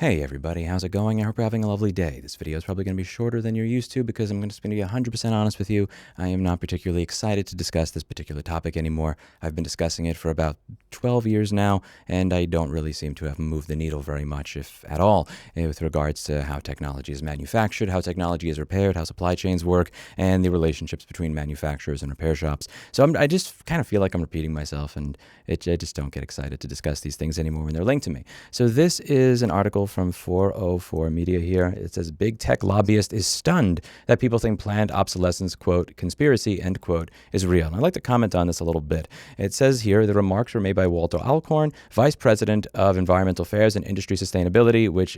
Hey everybody, how's it going? I hope you're having a lovely day. This video is probably going to be shorter than you're used to because I'm just going to be 100% honest with you. I am not particularly excited to discuss this particular topic anymore. I've been discussing it for about 12 years now, and I don't really seem to have moved the needle very much, if at all, with regards to how technology is manufactured, how technology is repaired, how supply chains work, and the relationships between manufacturers and repair shops. So I just kind of feel like I'm repeating myself, and I just don't get excited to discuss these things anymore when they're linked to me. So this is an article from 404 Media here. It says, big tech lobbyist is stunned that people think planned obsolescence, quote, conspiracy, end quote, is real. And I'd like to comment on this a little bit. It says here, the remarks were made by Walter Alcorn, Vice President of Environmental Affairs and Industry Sustainability, which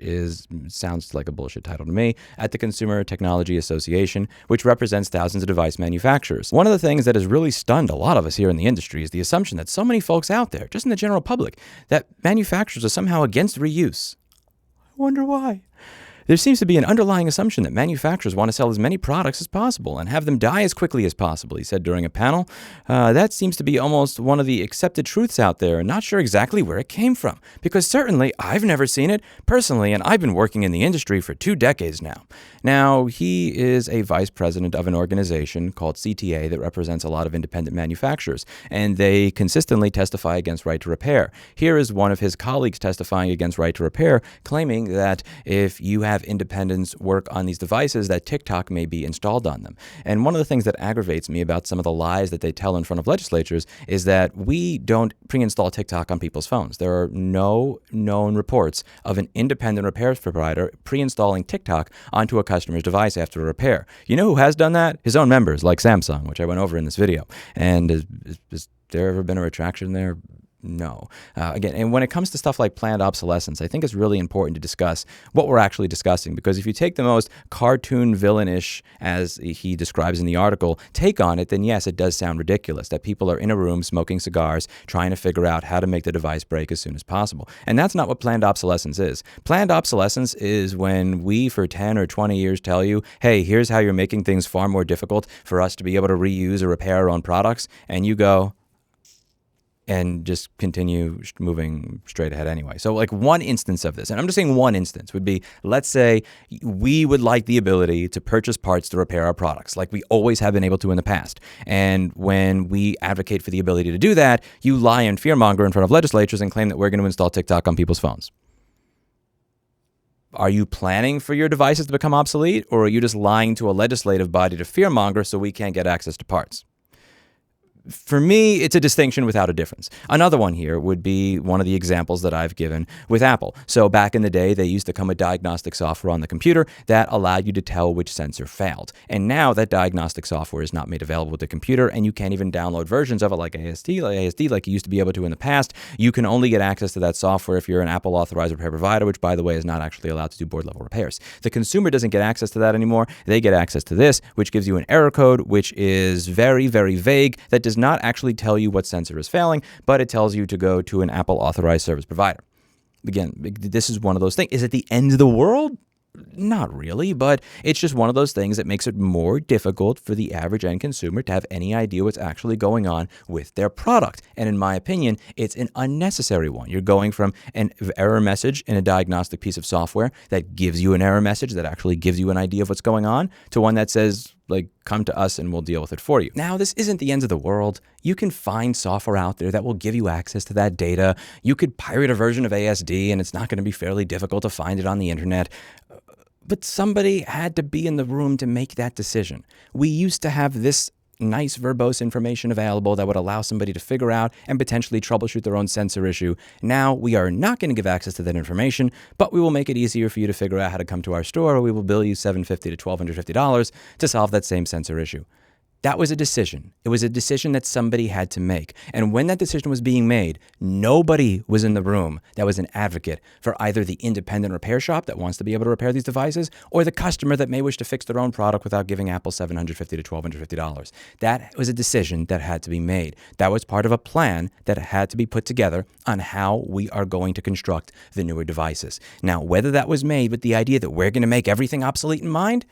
sounds like a bullshit title to me, at the Consumer Technology Association, which represents thousands of device manufacturers. One of the things that has really stunned a lot of us here in the industry is the assumption that so many folks out there, just in the general public, that manufacturers are somehow against reuse. I wonder why. There seems to be an underlying assumption that manufacturers want to sell as many products as possible and have them die as quickly as possible, he said during a panel. That seems to be almost one of the accepted truths out there, and not sure exactly where it came from, because certainly I've never seen it personally, and I've been working in the industry for 2 decades now. Now, he is a vice president of an organization called CTA that represents a lot of independent manufacturers, and they consistently testify against right to repair. Here is one of his colleagues testifying against right to repair, claiming that if you have independents work on these devices, that TikTok may be installed on them. And one of the things that aggravates me about some of the lies that they tell in front of legislatures is that we don't pre-install TikTok on people's phones. There are no known reports of an independent repair provider pre-installing TikTok onto a customer's device after a repair. You know who has done that? His own members, like Samsung, which I went over in this video. And has there ever been a retraction there? No. Again, and when it comes to stuff like planned obsolescence, I think it's really important to discuss what we're actually discussing, because if you take the most cartoon villainish, as he describes in the article, take on it, then yes, it does sound ridiculous that people are in a room smoking cigars trying to figure out how to make the device break as soon as possible. And that's not what planned obsolescence is. Planned obsolescence is when we, for 10 or 20 years, tell you, hey, here's how you're making things far more difficult for us to be able to reuse or repair our own products, and you go and just continue moving straight ahead anyway. So like one instance of this, and I'm just saying one instance, would be, let's say we would like the ability to purchase parts to repair our products like we always have been able to in the past. And when we advocate for the ability to do that, you lie and fearmonger in front of legislatures and claim that we're going to install TikTok on people's phones. Are you planning for your devices to become obsolete, or are you just lying to a legislative body to fearmonger so we can't get access to parts? For me, it's a distinction without a difference. Another one here would be one of the examples that I've given with Apple. So back in the day, they used to come with diagnostic software on the computer that allowed you to tell which sensor failed. And now that diagnostic software is not made available with the computer, and you can't even download versions of it like ASD like you used to be able to in the past. You can only get access to that software if you're an Apple authorized repair provider, which, by the way, is not actually allowed to do board level repairs. The consumer doesn't get access to that anymore. They get access to this, which gives you an error code, which is very, very vague, that does not actually tell you what sensor is failing, but it tells you to go to an Apple authorized service provider. Again, this is one of those things. Is it the end of the world? Not really, but it's just one of those things that makes it more difficult for the average end consumer to have any idea what's actually going on with their product. And in my opinion, it's an unnecessary one. You're going from an error message in a diagnostic piece of software that gives you an error message that actually gives you an idea of what's going on, to one that says, like, come to us and we'll deal with it for you. Now, this isn't the end of the world. You can find software out there that will give you access to that data. You could pirate a version of ASD and it's not going to be fairly difficult to find it on the internet. But somebody had to be in the room to make that decision. We used to have this nice verbose information available that would allow somebody to figure out and potentially troubleshoot their own sensor issue. Now we are not going to give access to that information, but we will make it easier for you to figure out how to come to our store, or we will bill you $750 to $1,250 to solve that same sensor issue. That was a decision. It was a decision that somebody had to make. And when that decision was being made, nobody was in the room that was an advocate for either the independent repair shop that wants to be able to repair these devices, or the customer that may wish to fix their own product without giving Apple $750 to $1,250. That was a decision that had to be made. That was part of a plan that had to be put together on how we are going to construct the newer devices. Now, whether that was made with the idea that we're going to make everything obsolete in mind,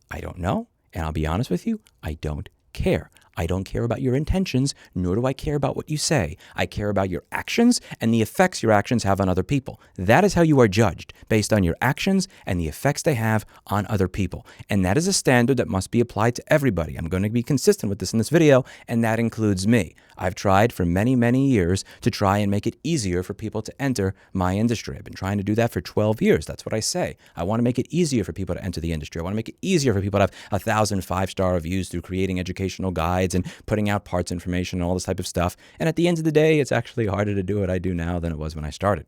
I don't know. And I'll be honest with you, I don't care. I don't care about your intentions, nor do I care about what you say. I care about your actions and the effects your actions have on other people. That is how you are judged, based on your actions and the effects they have on other people. And that is a standard that must be applied to everybody. I'm going to be consistent with this in this video, and that includes me. I've tried for many, many years to try and make it easier for people to enter my industry. I've been trying to do that for 12 years. That's what I say. I want to make it easier for people to enter the industry. I want to make it easier for people to have 1,000 5-star reviews through creating educational guides and putting out parts information and all this type of stuff. And at the end of the day, it's actually harder to do what I do now than it was when I started.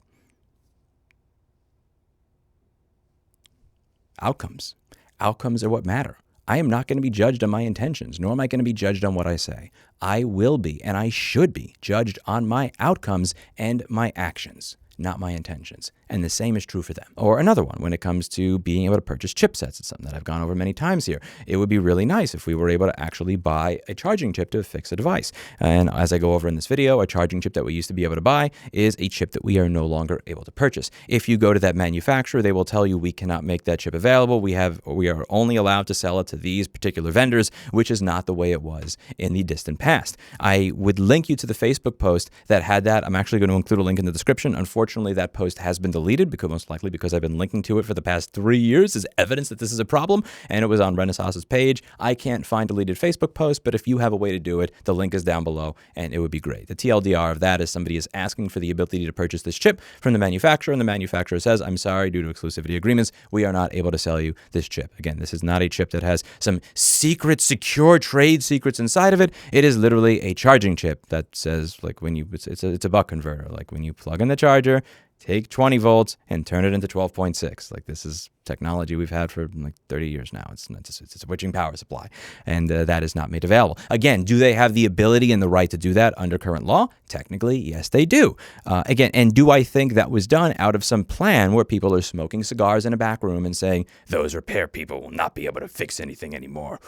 Outcomes. Outcomes are what matter. I am not going to be judged on my intentions, nor am I going to be judged on what I say. I will be, and I should be, judged on my outcomes and my actions, not my intentions. And the same is true for them. Or another one, when it comes to being able to purchase chipsets, it's something that I've gone over many times here. It would be really nice if we were able to actually buy a charging chip to fix a device. And as I go over in this video, a charging chip that we used to be able to buy is a chip that we are no longer able to purchase. If you go to that manufacturer, they will tell you we cannot make that chip available. We are only allowed to sell it to these particular vendors, which is not the way it was in the distant past. I would link you to the Facebook post that had that. I'm actually going to include a link in the description. Unfortunately, that post has been deleted, because most likely because I've been linking to it for the past 3 years as evidence that this is a problem, and it was on Renaissance's page. I can't find deleted Facebook posts, but if you have a way to do it, the link is down below, and it would be great. The TLDR of that is somebody is asking for the ability to purchase this chip from the manufacturer, and the manufacturer says, I'm sorry, due to exclusivity agreements, we are not able to sell you this chip. Again, this is not a chip that has some secret, secure trade secrets inside of it. It is literally a charging chip that says, like, when you, it's a buck converter. Like, when you plug in the charger, take 20 volts and turn it into 12.6. Like, this is technology we've had for like 30 years now. It's a switching power supply, and that is not made available. Again, do they have the ability and the right to do that under current law? Technically, yes, they do. Again, and do I think that was done out of some plan where people are smoking cigars in a back room and saying, those repair people will not be able to fix anything anymore?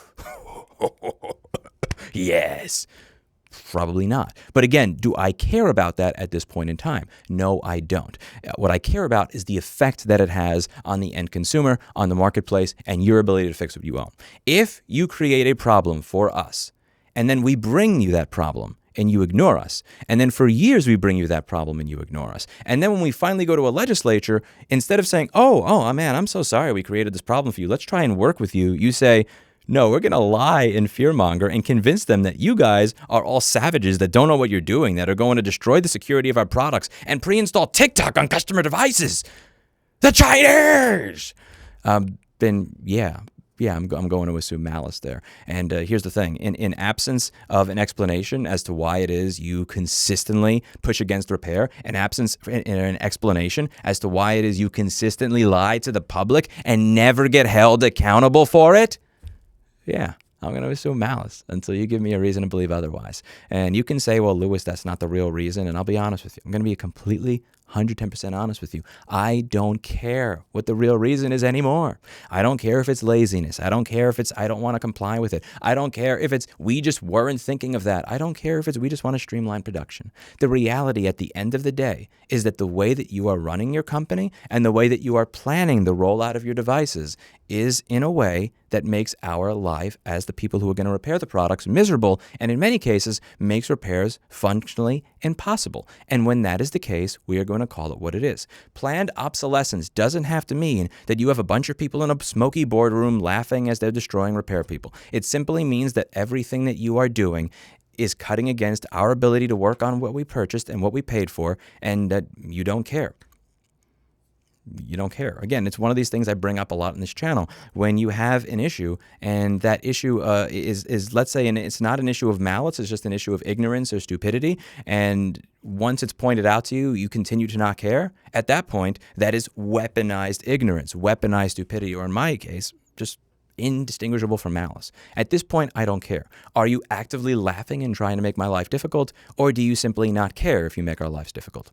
Yes. Probably not. But again, do I care about that at this point in time? No, I don't. What I care about is the effect that it has on the end consumer, on the marketplace, and your ability to fix what you own. If you create a problem for us, and then we bring you that problem, and you ignore us, and then for years we bring you that problem and you ignore us, and then when we finally go to a legislature, instead of saying, oh man, I'm so sorry we created this problem for you, let's try and work with you, you say, no, we're going to lie and fearmonger and convince them that you guys are all savages that don't know what you're doing, that are going to destroy the security of our products and pre-install TikTok on customer devices. The traitors! Then, yeah, I'm going to assume malice there. And here's the thing. In absence of an explanation as to why it is you consistently push against repair, in absence in an explanation as to why it is you consistently lie to the public and never get held accountable for it, yeah, I'm going to assume malice until you give me a reason to believe otherwise. And you can say, well, Lewis, that's not the real reason. And I'll be honest with you. I'm going to be completely 110% honest with you. I don't care what the real reason is anymore. I don't care if it's laziness. I don't care if it's I don't want to comply with it. I don't care if it's we just weren't thinking of that. I don't care if it's we just want to streamline production. The reality at the end of the day is that the way that you are running your company and the way that you are planning the rollout of your devices is in a way that makes our life as the people who are going to repair the products miserable, and in many cases makes repairs functionally impossible. And when that is the case, we are going to call it what it is. Planned obsolescence doesn't have to mean that you have a bunch of people in a smoky boardroom laughing as they're destroying repair people. It simply means that everything that you are doing is cutting against our ability to work on what we purchased and what we paid for, and that you don't care. You don't care. Again, it's one of these things I bring up a lot in this channel. When you have an issue, and that issue is let's say, and it's not an issue of malice, it's just an issue of ignorance or stupidity, and once it's pointed out to you, you continue to not care, at that point, that is weaponized ignorance, weaponized stupidity, or in my case, just indistinguishable from malice. At this point, I don't care. Are you actively laughing and trying to make my life difficult, or do you simply not care if you make our lives difficult?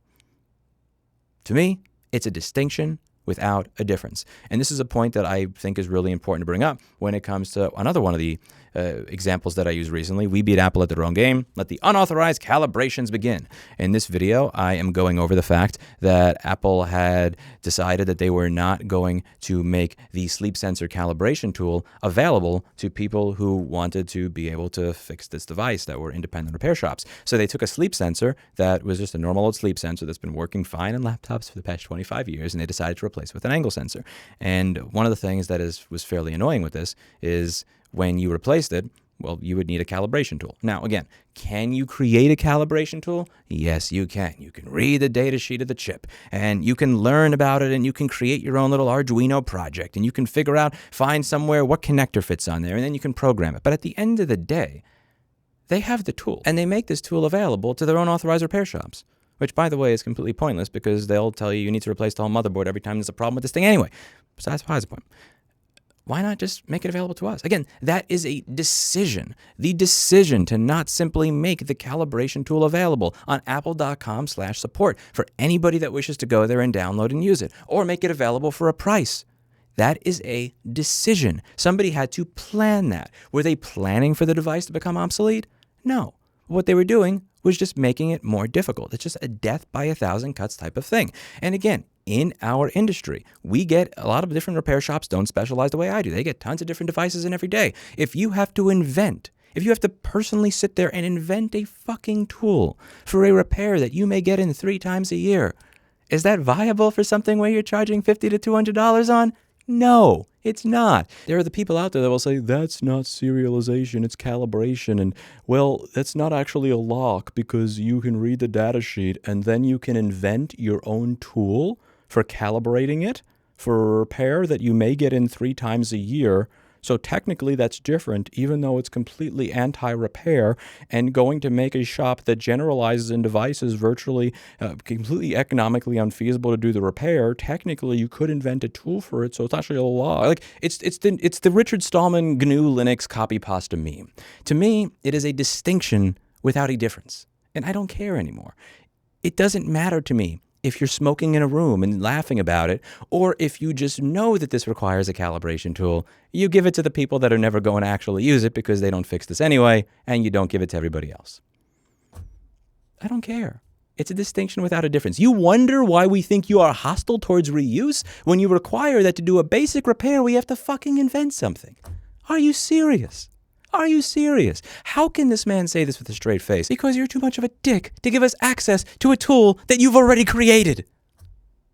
To me, it's a distinction without a difference. And this is a point that I think is really important to bring up when it comes to another one of the examples that I used recently. We beat Apple at their own game. Let the unauthorized calibrations begin. In this video, I am going over the fact that Apple had decided that they were not going to make the sleep sensor calibration tool available to people who wanted to be able to fix this device that were independent repair shops. So they took a sleep sensor that was just a normal old sleep sensor that's been working fine in laptops for the past 25 years, and they decided to replace it with an angle sensor. And one of the things that was fairly annoying with this is when you replaced it, well, you would need a calibration tool. Now, again, can you create a calibration tool? Yes, you can. You can read the data sheet of the chip, and you can learn about it, and you can create your own little Arduino project, and you can figure out, find somewhere what connector fits on there, and then you can program it. But at the end of the day, they have the tool, and they make this tool available to their own authorized repair shops, which, by the way, is completely pointless because they'll tell you need to replace the whole motherboard every time there's a problem with this thing anyway. Besides the point. Why not just make it available to us? Again, that is a decision. The decision to not simply make the calibration tool available on apple.com/support for anybody that wishes to go there and download and use it, or make it available for a price. That is a decision. Somebody had to plan that. Were they planning for the device to become obsolete? No. What they were doing was just making it more difficult. It's just a death by 1,000 cuts type of thing. And again, in our industry, we get a lot of different repair shops don't specialize the way I do. They get tons of different devices in every day. If you have to personally sit there and invent a fucking tool for a repair that you may get in 3 times a year, is that viable for something where you're charging $50 to $200 on? No, it's not. There are the people out there that will say, that's not serialization, it's calibration. And, well, that's not actually a lock because you can read the data sheet and then you can invent your own tool for calibrating it for a repair that you may get in 3 times a year. So technically that's different, even though it's completely anti-repair and going to make a shop that generalizes in devices virtually completely economically unfeasible to do the repair. Technically, you could invent a tool for it, so it's actually a law. Like it's the Richard Stallman GNU Linux copy pasta meme. To me, it is a distinction without a difference, and I don't care anymore. It doesn't matter to me if you're smoking in a room and laughing about it, or if you just know that this requires a calibration tool, you give it to the people that are never going to actually use it because they don't fix this anyway, and you don't give it to everybody else. I don't care. It's a distinction without a difference. You wonder why we think you are hostile towards reuse when you require that to do a basic repair, we have to fucking invent something. Are you serious? Are you serious? How can this man say this with a straight face? Because you're too much of a dick to give us access to a tool that you've already created.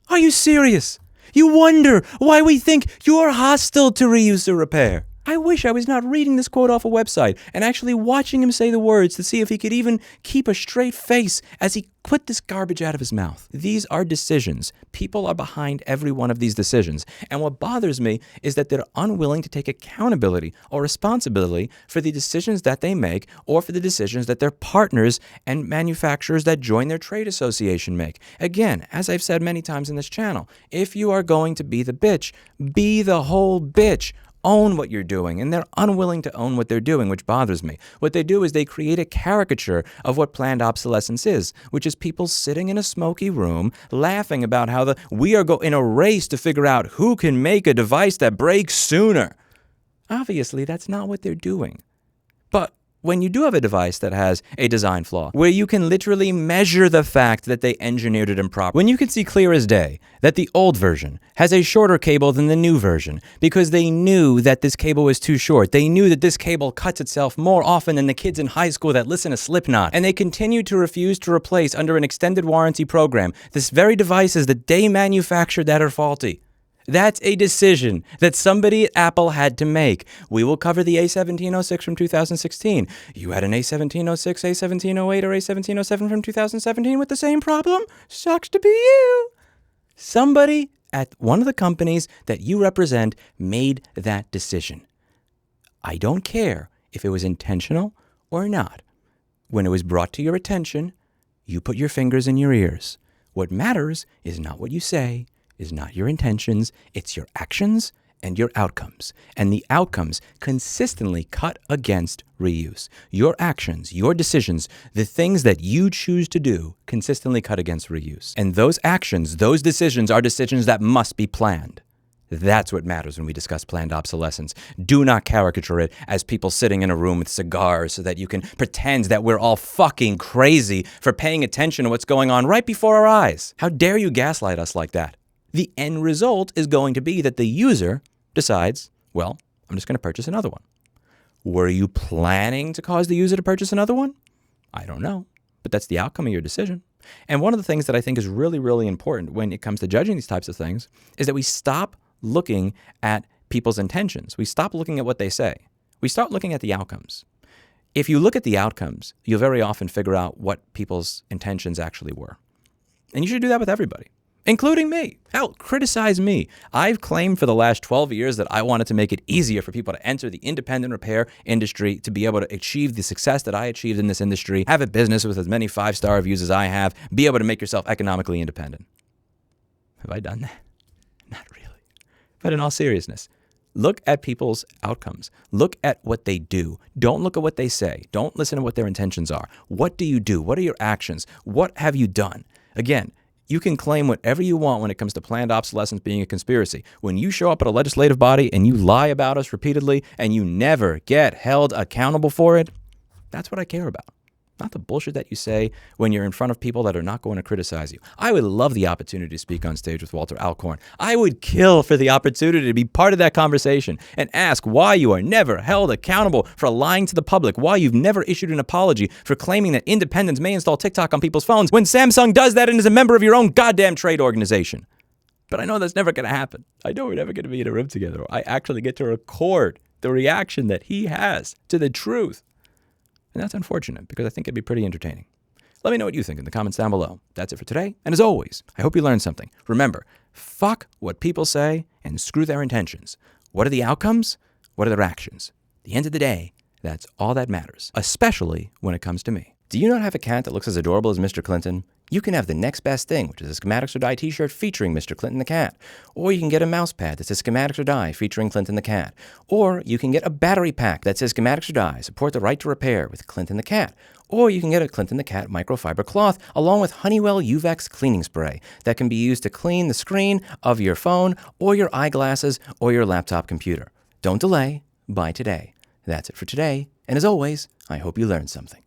Are you serious? You wonder why we think you are hostile to reuse or repair. I wish I was not reading this quote off a website and actually watching him say the words to see if he could even keep a straight face as he put this garbage out of his mouth. These are decisions. People are behind every one of these decisions. And what bothers me is that they're unwilling to take accountability or responsibility for the decisions that they make or for the decisions that their partners and manufacturers that join their trade association make. Again, as I've said many times in this channel, if you are going to be the bitch, be the whole bitch. Own what you're doing, and they're unwilling to own what they're doing, which bothers me. What they do is they create a caricature of what planned obsolescence is, which is people sitting in a smoky room laughing about how we are in a race to figure out who can make a device that breaks sooner. Obviously, that's not what they're doing. But when you do have a device that has a design flaw, where you can literally measure the fact that they engineered it improperly, when you can see clear as day that the old version has a shorter cable than the new version because they knew that this cable was too short, they knew that this cable cuts itself more often than the kids in high school that listen to Slipknot, and they continue to refuse to replace under an extended warranty program this very devices that they manufactured that are faulty. That's a decision that somebody at Apple had to make. We will cover the A1706 from 2016. You had an A1706, A1708, or A1707 from 2017 with the same problem? Sucks to be you. Somebody at one of the companies that you represent made that decision. I don't care if it was intentional or not. When it was brought to your attention, you put your fingers in your ears. What matters is not what you say, is not your intentions, it's your actions and your outcomes. And the outcomes consistently cut against reuse. Your actions, your decisions, the things that you choose to do consistently cut against reuse. And those actions, those decisions are decisions that must be planned. That's what matters when we discuss planned obsolescence. Do not caricature it as people sitting in a room with cigars so that you can pretend that we're all fucking crazy for paying attention to what's going on right before our eyes. How dare you gaslight us like that? The end result is going to be that the user decides, well, I'm just going to purchase another one. Were you planning to cause the user to purchase another one? I don't know, but that's the outcome of your decision. And one of the things that I think is really, really important when it comes to judging these types of things is that we stop looking at people's intentions. We stop looking at what they say. We start looking at the outcomes. If you look at the outcomes, you'll very often figure out what people's intentions actually were. And you should do that with everybody, including me. Hell, criticize me. I've claimed for the last 12 years that I wanted to make it easier for people to enter the independent repair industry, to be able to achieve the success that I achieved in this industry, have a business with as many 5-star reviews as I have, be able to make yourself economically independent. Have I done that? Not really. But in all seriousness, look at people's outcomes. Look at what they do. Don't look at what they say. Don't listen to what their intentions are. What do you do? What are your actions? What have you done? Again, you can claim whatever you want when it comes to planned obsolescence being a conspiracy. When you show up at a legislative body and you lie about us repeatedly and you never get held accountable for it, that's what I care about. Not the bullshit that you say when you're in front of people that are not going to criticize you. I would love the opportunity to speak on stage with Walter Alcorn. I would kill for the opportunity to be part of that conversation and ask why you are never held accountable for lying to the public, why you've never issued an apology for claiming that independents may install TikTok on people's phones when Samsung does that and is a member of your own goddamn trade organization. But I know that's never going to happen. I know we're never going to be in a room together. I actually get to record the reaction that he has to the truth. And that's unfortunate because I think it'd be pretty entertaining. Let me know what you think in the comments down below. That's it for today. And as always, I hope you learned something. Remember, fuck what people say and screw their intentions. What are the outcomes? What are their actions? At the end of the day, that's all that matters, especially when it comes to me. Do you not have a cat that looks as adorable as Mr. Clinton? You can have the next best thing, which is a Schematics or Die t-shirt featuring Mr. Clinton the cat. Or you can get a mouse pad that says Schematics or Die featuring Clinton the cat. Or you can get a battery pack that says Schematics or Die, support the right to repair with Clinton the cat. Or you can get a Clinton the cat microfiber cloth along with Honeywell UVEX cleaning spray that can be used to clean the screen of your phone or your eyeglasses or your laptop computer. Don't delay, buy today. That's it for today, and as always, I hope you learned something.